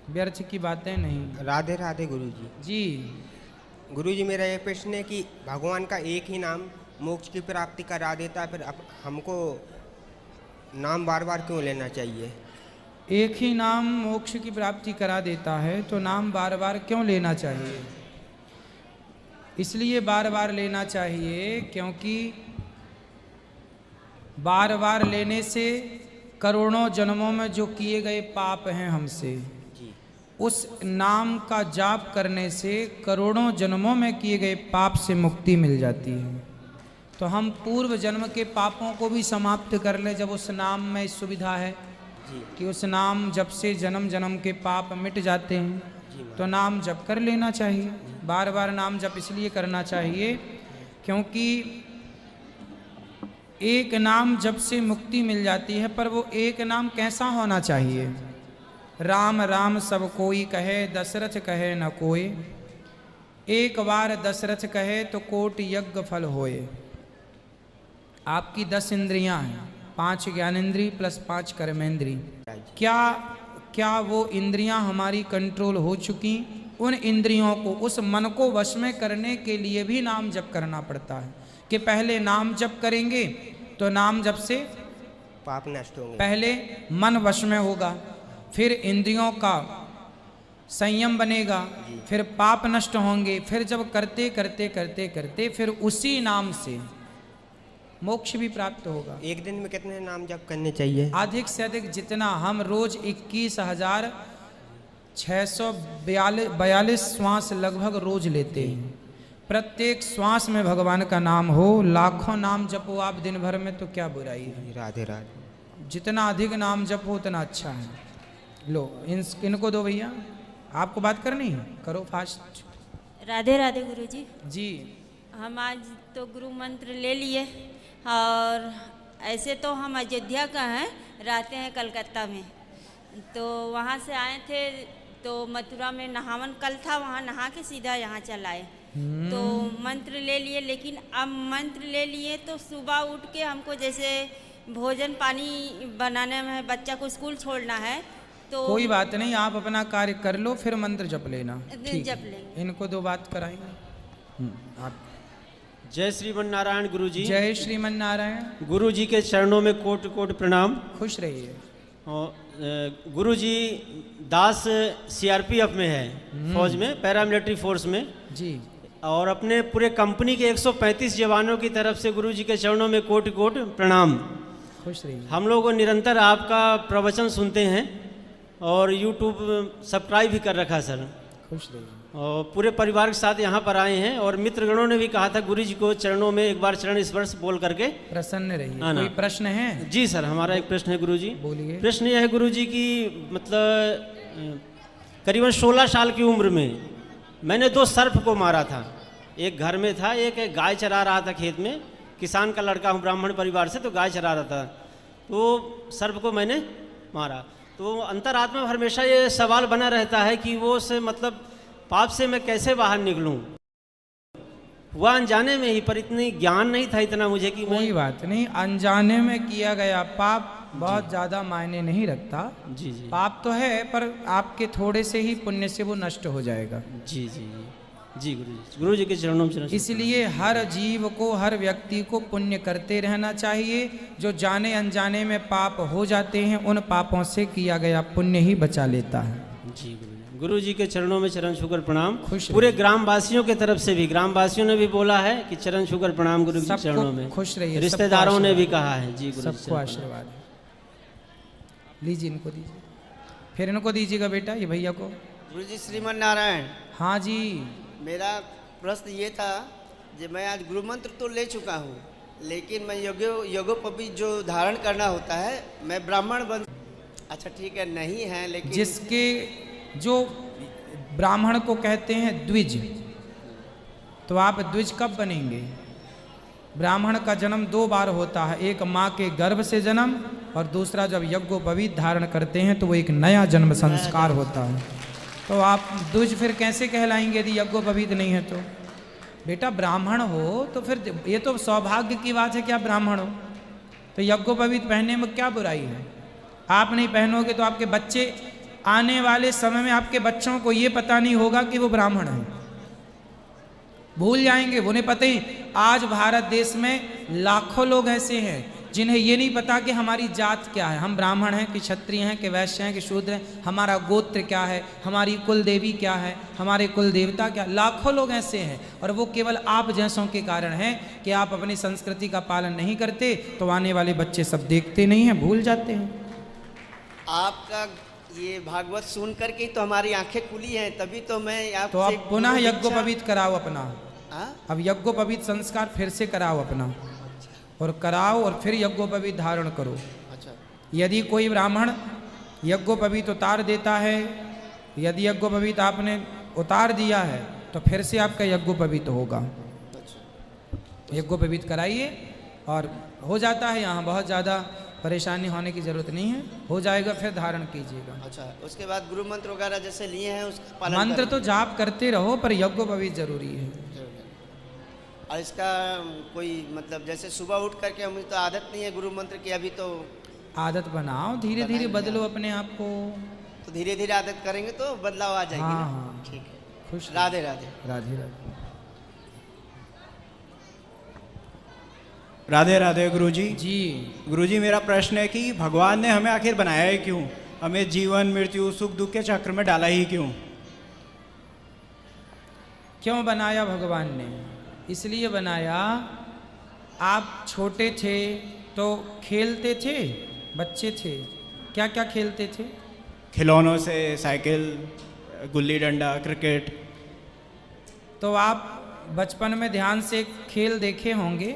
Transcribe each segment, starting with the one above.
व्यर्थ की बातें नहीं। राधे राधे गुरुजी। जी। गुरुजी मेरा ये प्रश्न है कि भगवान का एक ही नाम मोक्ष की प्राप्ति करा देता है, फिर हमको नाम बार बार क्यों लेना चाहिए? एक ही नाम मोक्ष की प्राप्ति करा देता है तो नाम बार बार क्यों लेना चाहिए? इसलिए बार बार लेना चाहिए क्योंकि बार बार लेने से करोड़ों जन्मों में जो किए गए पाप हैं हमसे, उस नाम का जाप करने से करोड़ों जन्मों में किए गए पाप से मुक्ति मिल जाती है। तो हम पूर्व जन्म के पापों को भी समाप्त कर ले जब उस नाम में सुविधा है कि उस नाम जप से जन्म जन्म के पाप मिट जाते हैं, तो नाम जप कर लेना चाहिए। बार बार नाम जप इसलिए करना चाहिए क्योंकि एक नाम जप से मुक्ति मिल जाती है, पर वो एक नाम कैसा होना चाहिए? राम राम सब कोई कहे, दशरथ कहे न कोई। एक बार दशरथ कहे तो कोटि यज्ञ फल होए। आपकी 10 इंद्रियां हैं, 5 ज्ञानेंद्री प्लस 5 कर्मेंद्री। क्या वो इंद्रियां हमारी कंट्रोल हो चुकी? उन इंद्रियों को, उस मन को वश में करने के लिए भी नाम जप करना पड़ता है कि पहले नाम जप करेंगे तो नाम जप से पाप नष्ट होंगे। पहले मन वश में होगा, फिर इंद्रियों का संयम बनेगा, फिर पाप नष्ट होंगे, फिर जब करते करते करते करते फिर उसी नाम से मोक्ष भी प्राप्त होगा। एक दिन में कितने नाम जप करने चाहिए? अधिक से अधिक जितना हम रोज 21,642 श्वास लगभग रोज लेते हैं। प्रत्येक श्वास में भगवान का नाम हो, लाखों नाम जपो आप दिन भर में, तो क्या बुराई है? राधे राधे। जितना अधिक नाम जपो उतना अच्छा है। लो इनको दो भैया, आपको बात करनी है, करो फास्ट। राधे राधे गुरुजी। जी। हम आज तो गुरु मंत्र ले लिए, और ऐसे तो हम अयोध्या का हैं, रहते हैं कलकत्ता में। तो वहाँ से आए थे तो मथुरा में नहावन कल था, वहाँ नहा के सीधा यहाँ चल आए। तो मंत्र ले लिए, लेकिन अब मंत्र ले लिए तो सुबह उठ के हमको जैसे भोजन पानी बनाने में, बच्चा को स्कूल छोड़ना है, तो कोई बात नहीं, आप अपना कार्य कर लो, फिर मंत्र जप लेना। जप लेंगे। इनको दो बात कराएंगे आप। जय श्रीमन नारायण गुरुजी। जय श्रीमन नारायण। गुरुजी के चरणों में कोटि कोटि प्रणाम। खुश रहिए। गुरुजी दास सीआरपीएफ में है, फौज में, पैरामिलिट्री फोर्स में जी, और अपने पूरे कंपनी के 135 जवानों की तरफ से गुरुजी के चरणों में कोटि कोटि प्रणाम। खुश रहिए। हम लोग निरंतर आपका प्रवचन सुनते हैं और यूट्यूब सब्सक्राइब भी कर रखा सर। खुश रहिए। और पूरे परिवार के साथ यहाँ पर आए हैं, और मित्रगणों ने भी कहा था गुरु जी को चरणों में एक बार चरण स्पर्श बोल करके प्रसन्न रहिए। कोई प्रश्न है? जी सर, हमारा एक प्रश्न है गुरु जी। बोलिए। प्रश्न यह है गुरु जी की, मतलब करीबन 16 साल की उम्र में मैंने 2 सर्प को मारा था। एक घर में था, एक गाय चरा रहा था खेत में। किसान का लड़का हूँ, ब्राह्मण परिवार से, तो गाय चरा रहा था, तो सर्प को मैंने मारा। तो अंतरात्मा में हमेशा ये सवाल बना रहता है कि वो से मतलब पाप से मैं कैसे बाहर निकलूं। वह अनजाने में ही, पर इतनी ज्ञान नहीं था इतना मुझे कि कोई बात नहीं, अनजाने में किया गया पाप बहुत ज्यादा मायने नहीं रखता। जी जी। पाप तो है, पर आपके थोड़े से ही पुण्य से वो नष्ट हो जाएगा। जी जी जी। गुरु जी के चरणों में। इसलिए हर जीव को, हर व्यक्ति को पुण्य करते रहना चाहिए। जो जाने अनजाने में पाप हो जाते हैं, उन पापों से किया गया पुण्य ही बचा लेता है। जी गुरु जी के चरणों में चरण छूकर प्रणाम। पूरे ग्रामवासियों की तरफ से भी, ग्रामवासियों ने भी बोला है कि चरण छूकर प्रणाम गुरु जी के चरणों में। खुश रहिए। रिश्तेदारों ने भी कहा है। जी गुरु, सबको आशीर्वाद। लीजिए, इनको दीजिए, फिर इनको दीजिएगा बेटा, ये भैया को। गुरु जी श्रीमन नारायण। हाँ जी। मेरा प्रश्न ये था कि मैं आज गुरु मंत्र तो ले चुका हूँ, लेकिन मैं योगोपवीत जो धारण करना होता है, मैं ब्राह्मण बन, अच्छा ठीक है, नहीं है, लेकिन जिसके जो ब्राह्मण को कहते हैं द्विज, तो आप द्विज कब बनेंगे? ब्राह्मण का जन्म 2 बार होता है, एक माँ के गर्भ से जन्म, और दूसरा जब यज्ञोपवीत धारण करते हैं तो वो एक नया जन्म संस्कार होता है। तो आप द्विज फिर कैसे कहलाएंगे यदि यज्ञोपवीत नहीं है तो? बेटा ब्राह्मण हो तो फिर ये तो सौभाग्य की बात है कि आप ब्राह्मण हो, तो यज्ञोपवीत पहनने में क्या बुराई है? आप नहीं पहनोगे तो आपके बच्चे आने वाले समय में आपके बच्चों को ये पता नहीं होगा कि वो ब्राह्मण हैं, भूल जाएंगे। उन्हें पता ही, आज भारत देश में लाखों लोग ऐसे हैं जिन्हें ये नहीं पता कि हमारी जात क्या है, हम ब्राह्मण हैं कि क्षत्रिय हैं कि वैश्य हैं कि शूद्र हैं, हमारा गोत्र क्या है, हमारी कुल देवी क्या है, हमारे कुल देवता क्या। लाखों लोग ऐसे हैं और वो केवल आप जैसों के कारण हैं कि आप अपनी संस्कृति का पालन नहीं करते, तो आने वाले बच्चे सब देखते नहीं हैं, भूल जाते हैं। आपका ये भागवत सुन करके तो हमारी आंखें खुली हैं, तभी तो मैं तो आपसे अब पुनः गुरु यज्ञोपवीत कराओ अपना, हाँ? अब यज्ञोपवीत संस्कार फिर से कराओ अपना, और कराओ और फिर यज्ञोपवीत धारण करो। अच्छा, यदि कोई ब्राह्मण यज्ञोपवीत उतार देता है, यदि यज्ञोपवीत आपने उतार दिया है तो फिर से आपका यज्ञोपवीत होगा। यज्ञोपवीत कराइए और हो जाता है, यहाँ बहुत ज़्यादा परेशानी होने की जरूरत नहीं है, हो जाएगा, फिर धारण कीजिएगा। अच्छा, उसके बाद गुरु मंत्र वगैरह जैसे लिए हैं उसका पालन मंत्र करें। तो जाप करते रहो, पर यज्ञोपवीत जरूरी है। और इसका कोई मतलब जैसे सुबह उठ करके, मुझे तो आदत नहीं है गुरु मंत्र की, अभी तो आदत बनाओ, धीरे धीरे बदलो अपने आप को। तो धीरे धीरे आदत करेंगे तो बदलाव आ जाएगी हाँ ना? हाँ, ठीक है, खुश रहिए। राधे राधे। राधे राधे। राधे राधे गुरुजी। जी गुरुजी, मेरा प्रश्न है कि भगवान ने हमें आखिर बनाया है क्यों? हमें जीवन मृत्यु सुख दुख के चक्र में डाला ही क्यों? क्यों बनाया भगवान ने? इसलिए बनाया, आप छोटे थे तो खेलते थे, बच्चे थे, क्या क्या खेलते थे? खिलौनों से, साइकिल, गुल्ली डंडा, क्रिकेट। तो आप बचपन में ध्यान से खेल देखे होंगे।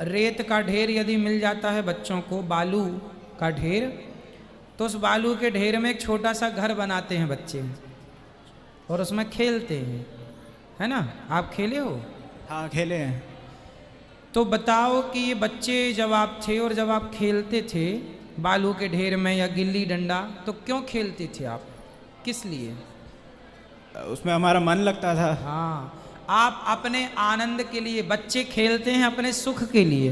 रेत का ढेर यदि मिल जाता है बच्चों को, बालू का ढेर, तो उस बालू के ढेर में एक छोटा सा घर बनाते हैं बच्चे और उसमें खेलते हैं, है ना? आप खेले हो? हाँ, खेले हैं। तो बताओ कि ये बच्चे जब आप थे और जब आप खेलते थे बालू के ढेर में या गिल्ली डंडा, तो क्यों खेलते थे आप, किस लिए? उसमें हमारा मन लगता था। हाँ, आप अपने आनंद के लिए, बच्चे खेलते हैं अपने सुख के लिए,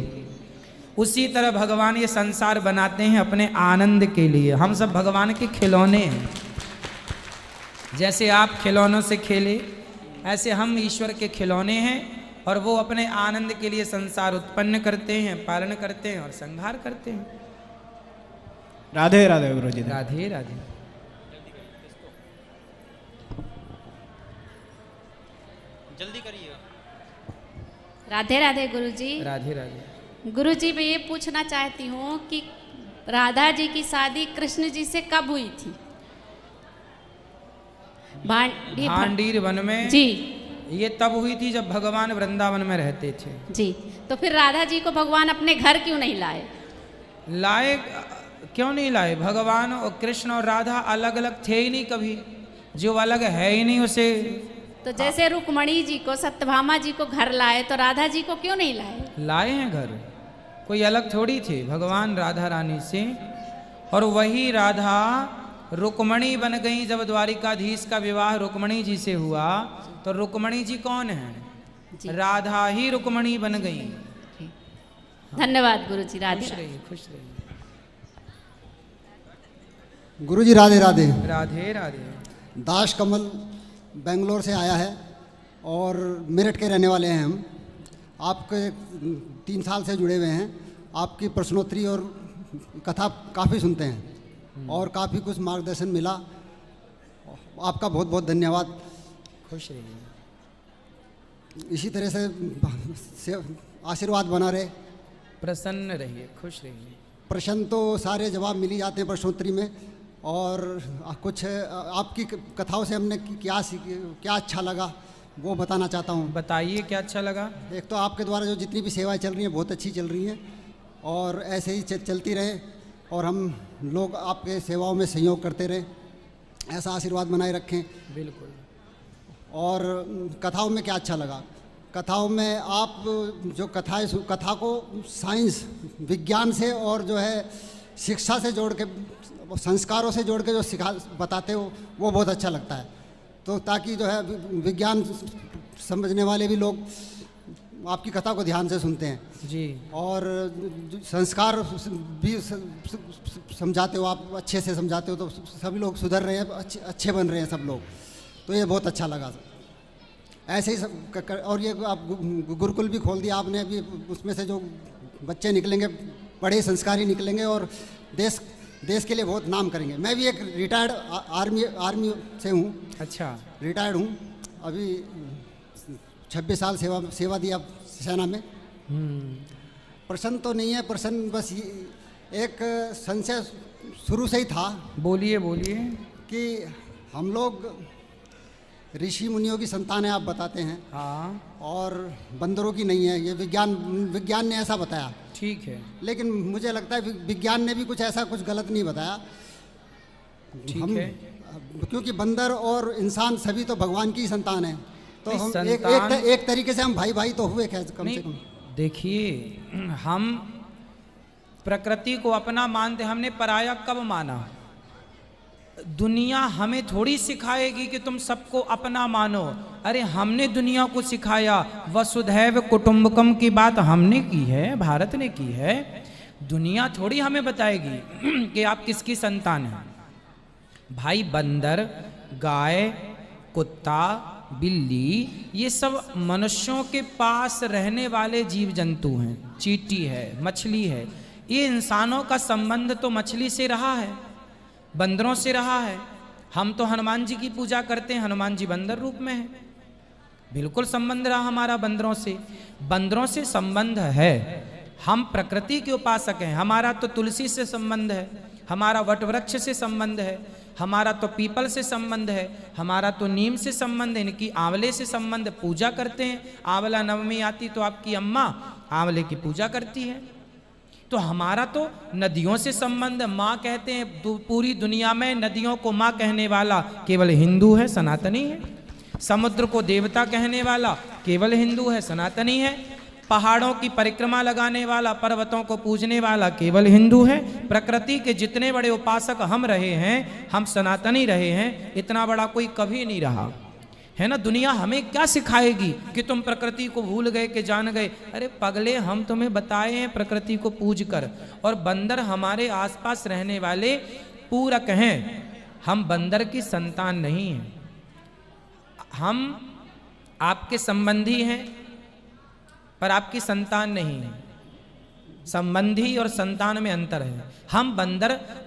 उसी तरह भगवान ये संसार बनाते हैं अपने आनंद के लिए। हम सब भगवान के खिलौने हैं। जैसे आप खिलौनों से खेले, ऐसे हम ईश्वर के खिलौने हैं और वो अपने आनंद के लिए संसार उत्पन्न करते हैं, पालन करते हैं और संहार करते हैं। राधे राधे गुरुजी। राधे राधे। जल्दी करिए। राधे राधे गुरुजी। राधे राधे। गुरुजी, मैं ये पूछना चाहती हूँ कि राधा जी की शादी कृष्ण जी से कब हुई थी? भांडीर वन में जी। ये तब हुई थी जब भगवान वृंदावन में रहते थे। जी, तो फिर राधा जी को भगवान अपने घर क्यों नहीं लाए? लाए, क्यों नहीं लाए? भगवान और कृष्ण और राधा अलग अलग थे ही नहीं कभी, जो अलग है ही नहीं उसे। तो जैसे रुक्मणी जी को, सत्यभामा जी को घर लाए, तो राधा जी को क्यों नहीं लाए? लाए हैं घर, कोई अलग थोड़ी थे भगवान राधा रानी से। और वही राधा रुक्मणी बन गई। जब द्वारिकाधीश का विवाह रुक्मणी जी से हुआ, तो रुक्मणी जी कौन है? राधा ही रुक्मणी बन गई। धन्यवाद गुरुजी। राधे खुश राधे। रहिए, खुश रहिए। गुरुजी राधे राधे। राधे राधे। दास कमल बेंगलोर से आया है और मेरठ के रहने वाले हैं हम। आपके 3 साल से जुड़े हुए हैं। आपकी प्रश्नोत्तरी और कथा काफ़ी सुनते हैं और काफ़ी कुछ मार्गदर्शन मिला। आपका बहुत बहुत धन्यवाद। खुश रहिए। इसी तरह से आशीर्वाद बना रहे। प्रसन्न रहिए, खुश रहिए। प्रश्न तो सारे जवाब मिल ही जाते हैं प्रश्नोत्तरी में, और कुछ आपकी कथाओं से हमने क्या अच्छा लगा वो बताना चाहता हूँ। बताइए क्या अच्छा लगा। एक तो आपके द्वारा जो जितनी भी सेवाएं चल रही हैं बहुत अच्छी चल रही हैं और ऐसे ही चलती रहे और हम लोग आपके सेवाओं में सहयोग करते रहे, ऐसा आशीर्वाद बनाए रखें। बिल्कुल। और कथाओं में क्या अच्छा लगा, कथाओं में आप जो कथा को साइंस विज्ञान से और जो है शिक्षा से जोड़ के, संस्कारों से जोड़ के जो बताते हो वो बहुत अच्छा लगता है। तो ताकि जो है विज्ञान समझने वाले भी लोग आपकी कथा को ध्यान से सुनते हैं जी। और जो संस्कार भी समझाते हो आप, अच्छे से समझाते हो, तो सभी लोग सुधर रहे हैं, अच्छे बन रहे हैं सब लोग, तो ये बहुत अच्छा लगा। ऐसे ही सब और ये आप गुरुकुल भी खोल दिया आपने अभी, उसमें से जो बच्चे निकलेंगे बड़े संस्कारी निकलेंगे और देश के लिए बहुत नाम करेंगे। मैं भी एक रिटायर्ड आर्मी से हूँ। अच्छा। रिटायर्ड हूँ, अभी 26 साल सेवा दी अब सेना में। प्रश्न तो नहीं है, प्रश्न बस एक संशय शुरू से ही था। बोलिए बोलिए। कि हम लोग ऋषि मुनियों की संतान है आप बताते हैं, हाँ, और बंदरों की नहीं है, ये विज्ञान ने ऐसा बताया। ठीक है। लेकिन मुझे लगता है विज्ञान ने भी कुछ ऐसा कुछ गलत नहीं बताया। ठीक है। क्योंकि बंदर और इंसान सभी तो भगवान की संतान है, तो हम संतान... एक तरीके से हम भाई भाई तो हुए कम से कम। देखिए, हम प्रकृति को अपना मानते, हमने पराया कब माना? दुनिया हमें थोड़ी सिखाएगी कि तुम सबको अपना मानो। अरे हमने दुनिया को सिखाया, वसुधैव कुटुंबकम की बात हमने की है, भारत ने की है। दुनिया थोड़ी हमें बताएगी कि आप किसकी संतान हैं। भाई बंदर, गाय, कुत्ता, बिल्ली, ये सब मनुष्यों के पास रहने वाले जीव जंतु हैं। चींटी है, मछली है, ये इंसानों का संबंध तो मछली से रहा है, बंदरों से रहा है। हम तो हनुमान जी की पूजा करते हैं, हनुमान जी बंदर रूप में है, बिल्कुल संबंध रहा हमारा बंदरों से। बंदरों से संबंध है, हम प्रकृति के उपासक हैं। हमारा तो तुलसी से संबंध है, हमारा वटवृक्ष से संबंध है, हमारा तो पीपल से संबंध है, हमारा तो नीम से संबंध है, इनकी आंवले से संबंध, पूजा करते हैं। आंवला नवमी आती तो आपकी अम्मा आंवले की पूजा करती है। तो हमारा तो नदियों से संबंध। माँ कहते हैं, पूरी दुनिया में नदियों को माँ कहने वाला केवल हिंदू है, सनातनी है। समुद्र को देवता कहने वाला केवल हिंदू है, सनातनी है। पहाड़ों की परिक्रमा लगाने वाला, पर्वतों को पूजने वाला केवल हिंदू है। प्रकृति के जितने बड़े उपासक हम रहे हैं, हम सनातनी रहे हैं, इतना बड़ा कोई कभी नहीं रहा है ना। दुनिया हमें क्या सिखाएगी कि तुम प्रकृति को भूल गए कि जान गए? अरे पगले, हम तुम्हें बताए हैं प्रकृति को पूज कर। और बंदर हमारे आसपास रहने वाले पूरक हैं, हम बंदर की संतान नहीं हैं। हम आपके संबंधी हैं पर आपकी संतान नहीं है। संबंधी और संतान में अंतर है। हम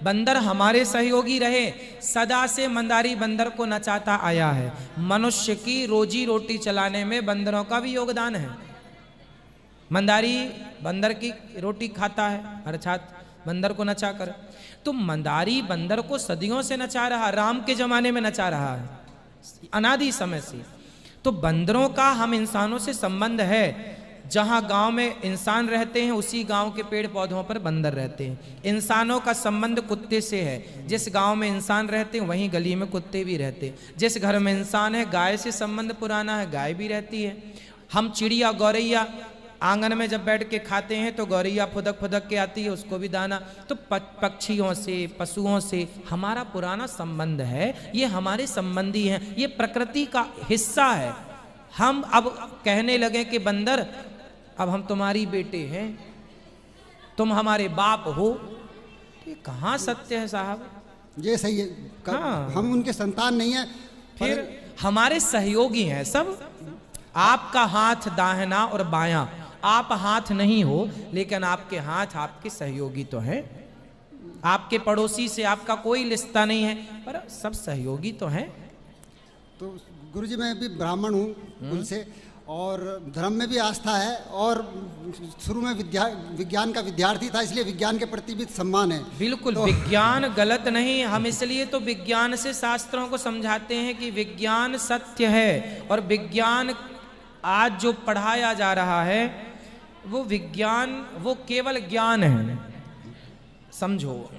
बंदर हमारे सहयोगी रहे, सदा से मंदारी बंदर को नचाता आया है। मनुष्य की रोजी रोटी चलाने में बंदरों का भी योगदान है। मंदारी बंदर की रोटी खाता है, अर्थात बंदर को नचा कर। तो मंदारी बंदर को सदियों से नचा रहा, राम के जमाने में नचा रहा है, अनादि समय से। तो बंदरों का हम इंसानों से संबंध है। जहाँ गांव में इंसान रहते हैं, उसी गांव के पेड़ पौधों पर बंदर रहते हैं। इंसानों का संबंध कुत्ते से है। जिस गांव में इंसान रहते हैं, वहीं गली में कुत्ते भी रहते हैं। जिस घर में इंसान है, गाय से संबंध पुराना है, गाय भी रहती है। हम चिड़िया, गौरैया आंगन में जब बैठ के खाते हैं तो गौरैया फुदक फुदक के आती है, उसको भी दाना। तो पक्षियों से, पशुओं से हमारा पुराना संबंध है। ये हमारे संबंधी हैं, ये प्रकृति का हिस्सा है। हम अब कहने लगे कि बंदर, अब हम तुम्हारी बेटे हैं, तुम हमारे बाप हो, ये कहाँ सत्य है साहब? ये सही है। हाँ। हम उनके संतान नहीं है, फिर हमारे सहयोगी हैं सब। आपका हाथ दाहिना और बायां, आप हाथ नहीं हो, लेकिन आपके हाथ आपके सहयोगी तो हैं। आपके पड़ोसी से आपका कोई रिश्ता नहीं है, पर सब सहयोगी तो हैं। तो गुरुजी, मैं भी ब्राह्मण हूँ कुल से, और धर्म में भी आस्था है, और शुरू में विज्ञान का विद्यार्थी था, इसलिए विज्ञान के प्रति भी सम्मान है। बिल्कुल, तो विज्ञान गलत नहीं। हम इसलिए तो विज्ञान से शास्त्रों को समझाते हैं कि विज्ञान सत्य है। और विज्ञान आज जो पढ़ाया जा रहा है, वो विज्ञान, वो केवल ज्ञान है। समझो,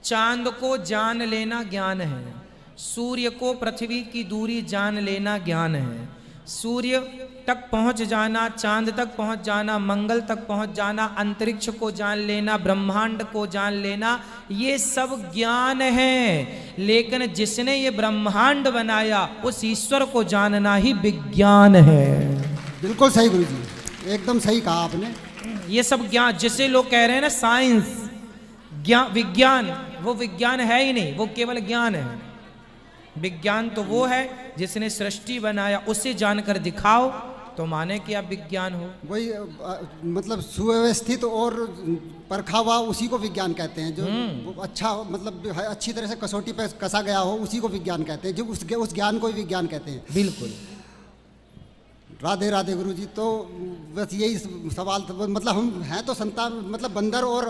चांद को जान लेना ज्ञान है, सूर्य को पृथ्वी की दूरी जान लेना ज्ञान है। सूर्य तक पहुंच जाना, चांद तक पहुंच जाना, मंगल तक पहुंच जाना, अंतरिक्ष को जान लेना, ब्रह्मांड को जान लेना, ये सब ज्ञान है। लेकिन जिसने ये ब्रह्मांड बनाया, उस ईश्वर को जानना ही विज्ञान है। बिल्कुल सही गुरुजी, एकदम सही कहा आपने। ये सब ज्ञान, जिसे लोग कह रहे हैं ना साइंस, ज्ञान, विज्ञान, वो विज्ञान है ही नहीं, वो केवल ज्ञान है। विज्ञान तो वो है जिसने सृष्टि बनाया, उसे जानकर दिखाओ तो माने कि आप विज्ञान हो। वही मतलब सुव्यवस्थित और परखा हुआ, उसी को विज्ञान कहते हैं। जो वो अच्छा मतलब अच्छी तरह से कसौटी पे कसा गया हो, उसी को विज्ञान कहते हैं। जो उस ज्ञान को ही विज्ञान कहते हैं। बिल्कुल। राधे राधे गुरुजी। तो बस यही सवाल था। मतलब हम हैं तो संतान, मतलब बंदर और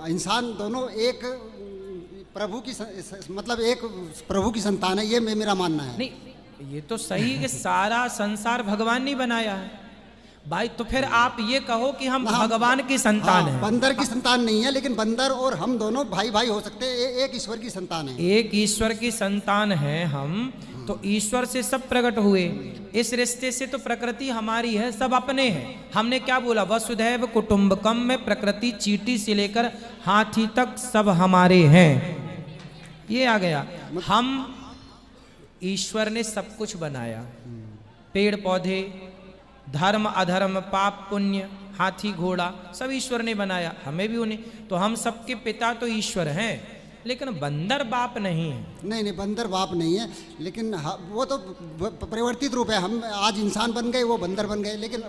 इंसान दोनों एक प्रभु की मतलब एक प्रभु की संतान है, ये मेरा मानना है। नहीं, ये तो सही कि सारा संसार भगवान ने बनाया है भाई। तो फिर आप ये कहो कि हम भगवान की संतान हैं। बंदर की संतान नहीं है, लेकिन बंदर और हम दोनों भाई भाई हो सकते हैं। एक ईश्वर की संतान है। एक ईश्वर की संतान है हम, तो ईश्वर से सब प्रकट हुए। इस रिश्ते से तो प्रकृति हमारी है, सब अपने हैं। हमने क्या बोला, वसुधैव कुटुंबकम में प्रकृति चींटी से लेकर हाथी तक सब हमारे हैं। ये आ गया। हम, ईश्वर ने सब कुछ बनाया, पेड़ पौधे, धर्म अधर्म, पाप पुण्य, हाथी घोड़ा, सब ईश्वर ने बनाया, हमें भी उन्हें। तो हम सबके पिता तो ईश्वर हैं, लेकिन बंदर बाप नहीं है। नहीं नहीं, बंदर बाप नहीं है, लेकिन वो तो परिवर्तित रूप है। हम आज इंसान बन गए, वो बंदर बन गए, लेकिन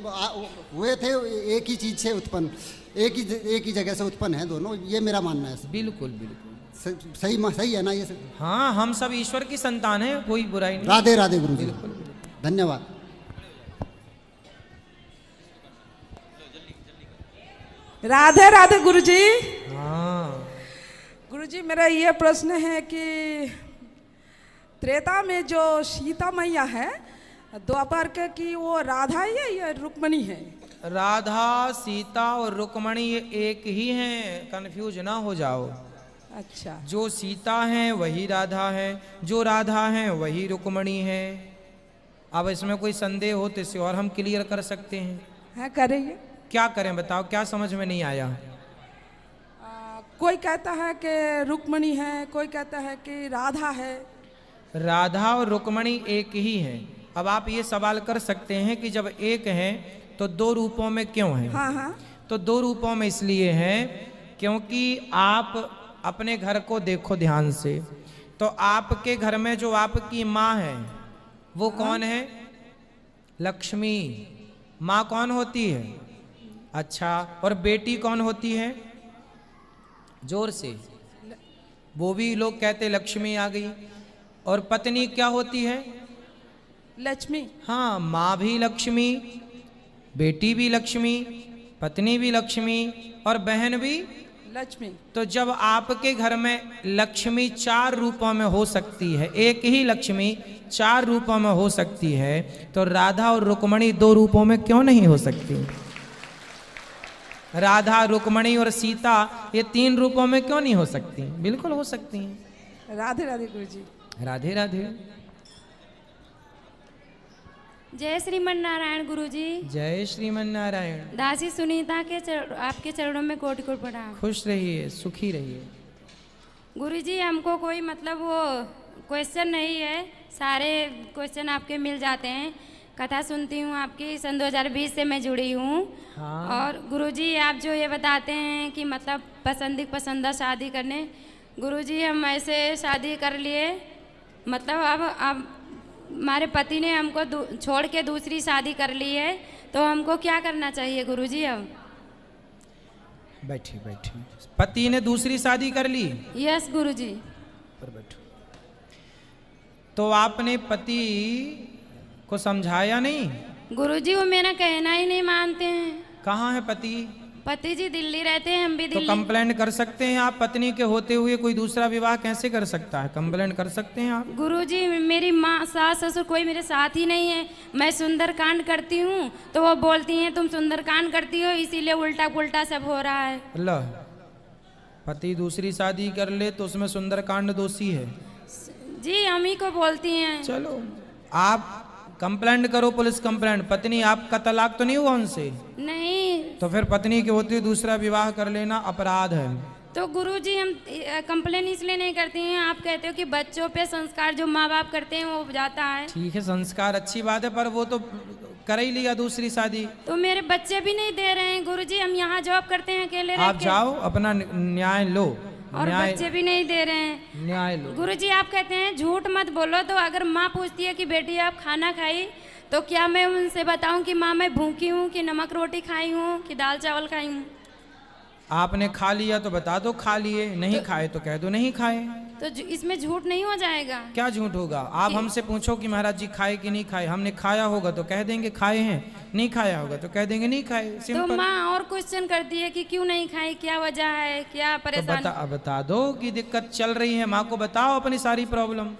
हुए थे एक ही चीज से उत्पन्न, एक ही जगह से उत्पन्न है दोनों। ये मेरा मानना है। बिल्कुल बिल्कुल सही है ना ये? हाँ, हम सब ईश्वर की संतान है, कोई बुराई नहीं। राधे राधे गुरु जी, धन्यवाद। राधे राधे गुरुजी। हाँ गुरुजी, मेरा ये प्रश्न है कि त्रेता में जो सीता मैया है, द्वापर के की वो राधा है या रुक्मणी है? राधा, सीता और रुक्मणी ये एक ही हैं, कंफ्यूज ना हो जाओ। अच्छा। जो सीता है वही राधा है, जो राधा है वही रुक्मणी है। अब इसमें कोई संदेह हो तो इसे और हम क्लियर कर सकते हैं। है, करेंगे। क्या करें बताओ, क्या समझ में नहीं आया? कोई कहता है कि रुक्मणी है, कोई कहता है कि राधा है। राधा और रुक्मणी एक ही हैं। अब आप ये सवाल कर सकते हैं कि जब एक हैं तो दो रूपों में क्यों हैं? हाँ हाँ। तो दो रूपों में इसलिए हैं क्योंकि आप अपने घर को देखो ध्यान से, तो आपके घर में जो आपकी माँ है वो कौन है? लक्ष्मी। माँ कौन होती है? अच्छा, और बेटी कौन होती है? जोर से। वो भी लोग कहते लक्ष्मी आ गई। और पत्नी क्या होती है? लक्ष्मी। हाँ, माँ भी लक्ष्मी, बेटी भी लक्ष्मी, पत्नी भी लक्ष्मी और बहन भी लक्ष्मी। तो जब आपके घर में लक्ष्मी चार रूपों में हो सकती है, एक ही लक्ष्मी चार रूपों में हो सकती है, तो राधा और रुक्मणी दो रूपों में क्यों नहीं हो सकती? राधा, रुक्मणी और सीता ये तीन रूपों में क्यों नहीं हो सकती? बिल्कुल हो सकती हैं। राधे राधे गुरुजी। राधे राधे। जय श्रीमन नारायण गुरुजी। जय श्रीमन नारायण। दासी सुनीता के आपके चरणों में कोटि कोटि प्रणाम। खुश रहिए, सुखी रहिए। गुरुजी, हमको कोई मतलब वो क्वेश्चन नहीं है, सारे क्वेश्चन आपके मिल जाते हैं। कथा सुनती हूँ आपकी, सन 2020 से मैं जुड़ी हूँ। हाँ। और गुरुजी, आप जो ये बताते हैं कि मतलब पसंदा शादी करने, गुरुजी हम ऐसे शादी कर लिए, मतलब अब हमारे पति ने हमको छोड़ के दूसरी शादी कर ली है, तो हमको क्या करना चाहिए गुरुजी? अब बैठी बैठी। पति ने दूसरी शादी कर ली? यस गुरुजी। पर बैठो। तो आपने पति को समझाया नहीं? गुरुजी, वो मेरा कहना ही नहीं मानते हैं। कहाँ है पति? पति जी दिल्ली रहते हैं, हम भी तो दिल्ली। कंप्लेंट कर सकते हैं आप। पत्नी के होते हुए कोई दूसरा विवाह कैसे कर सकता है? कंप्लेंट कर सकते हैं आप। गुरुजी, मेरी माँ, सास, ससुर कोई मेरे साथ ही नहीं है। मैं सुंदरकांड करती हूँ तो वो बोलती हैं तुम सुंदरकांड करती हो, इसीलिए उल्टा पुल्टा सब हो रहा है। अल्लाह, पति दूसरी शादी कर ले तो उसमें सुंदरकांड दोषी है? जी, हम ही को बोलती हैं। चलो आप कंप्लेंट करो, पुलिस कंप्लेंट। पत्नी, आपका तलाक तो नहीं हुआ उनसे? नहीं। तो फिर पत्नी के होते हुए दूसरा विवाह कर लेना अपराध है। तो गुरुजी, हम कंप्लेन इसलिए नहीं करती हैं, आप कहते हो कि बच्चों पे संस्कार जो माँ बाप करते हैं वो जाता है। ठीक है, संस्कार अच्छी बात है, पर वो तो कर ही लिया दूसरी शादी। तो मेरे बच्चे भी नहीं दे रहे हैं गुरुजी, हम यहाँ जॉब करते हैं अकेले रह आप के। जाओ अपना न्याय लो, और न्याय बच्चे भी नहीं दे रहे हैं। न्याय लो। गुरुजी आप कहते हैं झूठ मत बोलो, तो अगर माँ पूछती है कि बेटी आप खाना खाई, तो क्या मैं उनसे बताऊं कि माँ मैं भूखी हूँ, कि नमक रोटी खाई हूँ, कि दाल चावल खाई हूँ? आपने खा लिया तो बता दो खा लिए, नहीं खाए तो कह दो नहीं खाए। तो इसमें झूठ नहीं हो जाएगा? क्या झूठ होगा? आप हमसे पूछो कि महाराज जी खाए कि नहीं खाए, हमने खाया होगा तो कह देंगे खाए हैं, नहीं खाया होगा तो कह देंगे नहीं खाए, तो सिंपल। माँ और क्वेश्चन करती है कि क्यों नहीं खाई, क्या वजह है, क्या तो परेशानी? बता दो कि दिक्कत चल रही है, माँ को बताओ अपनी सारी प्रॉब्लम।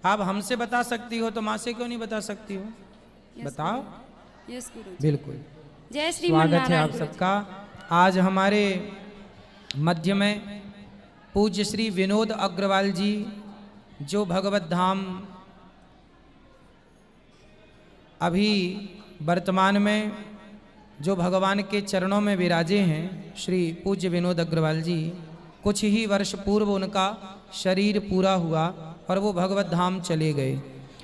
आप हमसे बता सकती हो तो माँ से क्यों नहीं बता सकती हो? बताओ। यस गुरु। बिल्कुल। जय श्री स्वागत है आप सबका। आज हमारे मध्य में पूज्य श्री विनोद अग्रवाल जी, जो भगवत धाम अभी वर्तमान में जो भगवान के चरणों में विराजे हैं, श्री पूज्य विनोद अग्रवाल जी, कुछ ही वर्ष पूर्व उनका शरीर पूरा हुआ और वो भगवत धाम चले गए।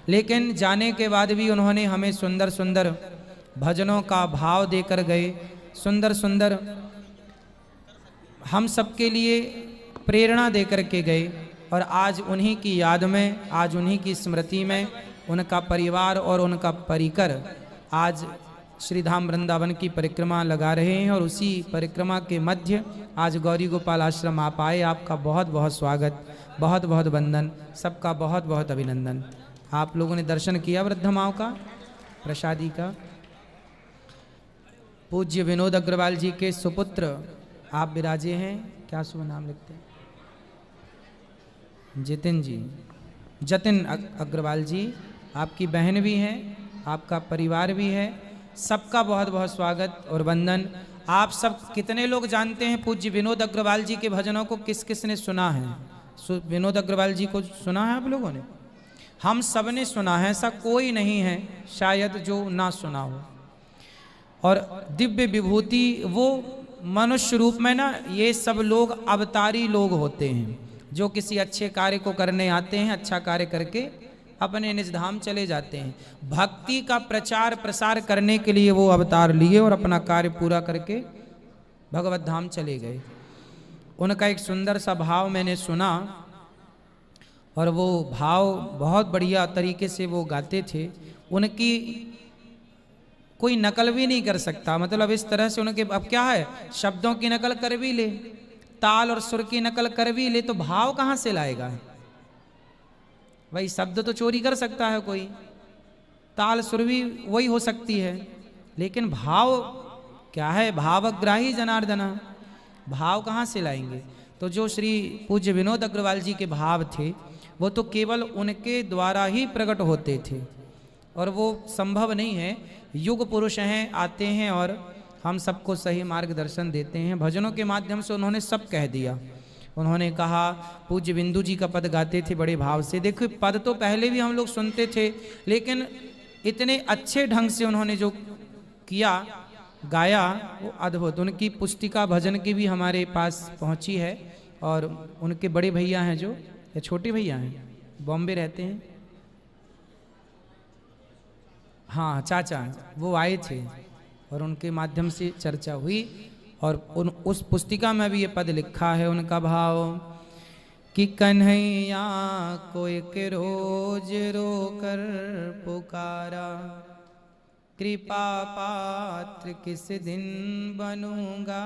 लेकिन जाने के बाद भी उन्होंने हमें सुंदर सुंदर भजनों का भाव देकर गए, सुंदर सुंदर हम सबके लिए प्रेरणा देकर के गए। और आज उन्हीं की याद में, आज उन्हीं की स्मृति में उनका परिवार और उनका परिकर आज श्री धाम वृंदावन की परिक्रमा लगा रहे हैं। और उसी परिक्रमा के मध्य आज गौरी गोपाल आश्रम आप आए, आपका बहुत बहुत स्वागत, बहुत बहुत वंदन, सबका बहुत बहुत अभिनंदन। आप लोगों ने दर्शन किया वृद्ध माँ का, प्रसादी का। पूज्य विनोद अग्रवाल जी के सुपुत्र आप विराजे हैं, क्या शुभ नाम लिखते हैं? जितिन जी, जतिन अग्रवाल जी, आपकी बहन भी हैं, आपका परिवार भी है, सबका बहुत बहुत स्वागत और वंदन। आप सब कितने लोग जानते हैं पूज्य विनोद अग्रवाल जी के भजनों को? किस किस ने सुना है? विनोद अग्रवाल जी को सुना है आप लोगों ने? हम सब ने सुना है, ऐसा कोई नहीं है शायद जो ना सुना हो। और दिव्य विभूति वो मनुष्य रूप में ना, ये सब लोग अवतारी लोग होते हैं, जो किसी अच्छे कार्य को करने आते हैं, अच्छा कार्य करके अपने निज धाम चले जाते हैं। भक्ति का प्रचार प्रसार करने के लिए वो अवतार लिए और अपना कार्य पूरा करके भगवत धाम चले गए। उनका एक सुंदर सा भाव मैंने सुना और वो भाव बहुत बढ़िया तरीके से वो गाते थे। उनकी कोई नकल भी नहीं कर सकता, मतलब इस तरह से उनके, अब क्या है, शब्दों की नकल कर भी ले, ताल और सुर की नकल कर भी ले, तो भाव कहाँ से लाएगा? भाई शब्द तो चोरी कर सकता है कोई, ताल सुर भी वही हो सकती है, लेकिन भाव क्या है? भावग्राही जनार्दना, भाव कहाँ से लाएंगे? तो जो श्री पूज्य विनोद अग्रवाल जी के भाव थे वो तो केवल उनके द्वारा ही प्रकट होते थे, और वो संभव नहीं है। युग पुरुष हैं, आते हैं और हम सबको सही मार्गदर्शन देते हैं। भजनों के माध्यम से उन्होंने सब कह दिया। उन्होंने कहा, पूज्य बिंदु जी का पद गाते थे बड़े भाव से। देखो पद तो पहले भी हम लोग सुनते थे, लेकिन इतने अच्छे ढंग से उन्होंने जो किया, गाया, वो अद्भुत। उनकी पुस्तिका भजन की भी हमारे पास पहुंची है, और उनके बड़े भैया हैं जो, या छोटे भैया हैं, बॉम्बे रहते हैं, हाँ चाचा, वो आए थे और उनके माध्यम से चर्चा हुई। और उस पुस्तिका में भी ये पद लिखा है, उनका भाव कि कन्हैया को एक रोज रोकर पुकारा, कृपा पात्र किस दिन बनूंगा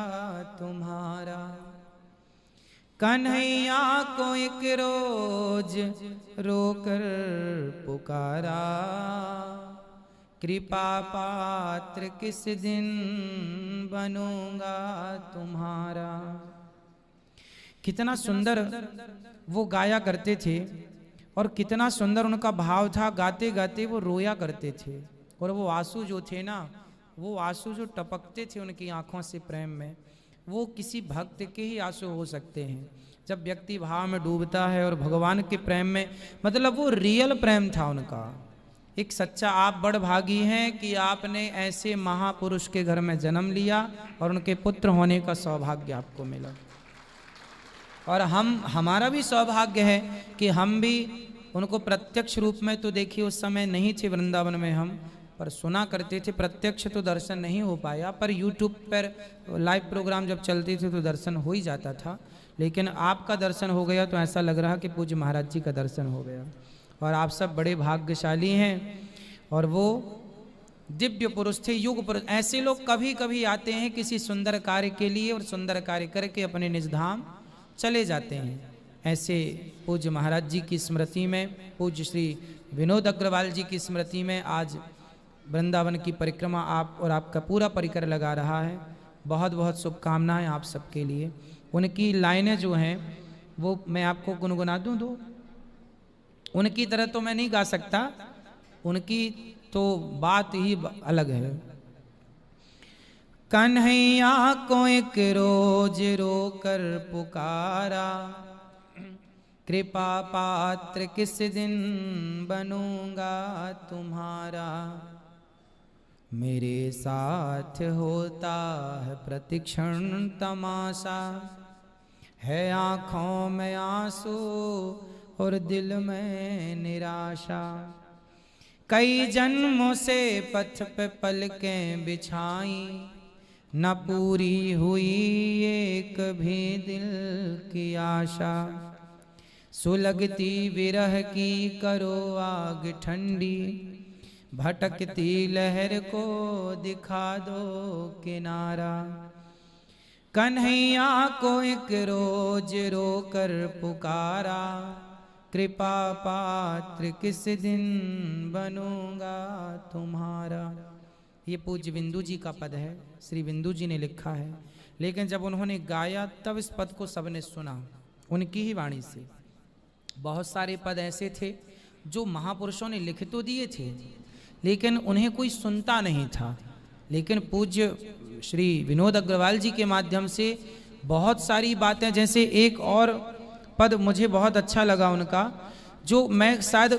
तुम्हारा। कन्हैया को एक रोज रोकर पुकारा, कृपा पात्र किस दिन बनूंगा तुम्हारा। कितना सुंदर वो गाया करते थे और कितना सुंदर उनका भाव था। गाते गाते वो रोया करते थे, और वो आंसू जो थे ना, वो आंसू जो टपकते थे उनकी आंखों से प्रेम में, वो किसी भक्त के ही आंसू हो सकते हैं। जब व्यक्ति भाव में डूबता है और भगवान के प्रेम में, मतलब वो रियल प्रेम था उनका, एक सच्चा। आप बड़ भागी हैं कि आपने ऐसे महापुरुष के घर में जन्म लिया और उनके पुत्र होने का सौभाग्य आपको मिला। और हमारा भी सौभाग्य है कि हम भी उनको प्रत्यक्ष रूप में, तो देखिए उस समय नहीं थे वृंदावन में हम, पर सुना करते थे, प्रत्यक्ष तो दर्शन नहीं हो पाया, पर यूट्यूब पर लाइव प्रोग्राम जब चलते थे तो दर्शन हो ही जाता था। लेकिन आपका दर्शन हो गया तो ऐसा लग रहा कि पूज्य महाराज जी का दर्शन हो गया। और आप सब बड़े भाग्यशाली हैं। और वो दिव्य पुरुष थे, युग पुरुष। ऐसे लोग कभी कभी आते हैं किसी सुंदर कार्य के लिए और सुंदर कार्य करके अपने निज धाम चले जाते हैं। ऐसे पूज्य महाराज जी की स्मृति में, पूज्य श्री विनोद अग्रवाल जी की स्मृति में आज वृंदावन की परिक्रमा आप और आपका पूरा परिकर लगा रहा है। बहुत बहुत शुभकामनाएं आप सबके लिए। उनकी लाइनें जो हैं वो मैं आपको गुनगुना दूं दो। उनकी तरह तो मैं नहीं गा सकता, उनकी तो बात ही अलग है। कन्हैया को एक रोज रोकर पुकारा, कृपा पात्र किस दिन बनूंगा तुम्हारा। मेरे साथ होता है प्रतिक्षण तमाशा, है आँखों में आंसू और दिल में निराशा। कई जन्मों से पथ पे पलकें बिछाई, न पूरी हुई एक भी दिल की आशा। सुलगती विरह की करो आग ठंडी, भटकती लहर को दिखा दो किनारा। कन्हैया को एक रोज रोकर पुकारा, कृपा पात्र किस दिन बनूंगा तुम्हारा। ये पूज्य बिंदु जी का पद है, श्री बिंदु जी ने लिखा है। लेकिन जब उन्होंने गाया तब इस पद को सबने सुना उनकी ही वाणी से। बहुत सारे पद ऐसे थे जो महापुरुषों ने लिख तो दिए थे लेकिन उन्हें कोई सुनता नहीं था। लेकिन पूज्य श्री विनोद अग्रवाल जी के माध्यम से बहुत सारी बातें, जैसे एक और पद मुझे बहुत अच्छा लगा उनका, जो मैं शायद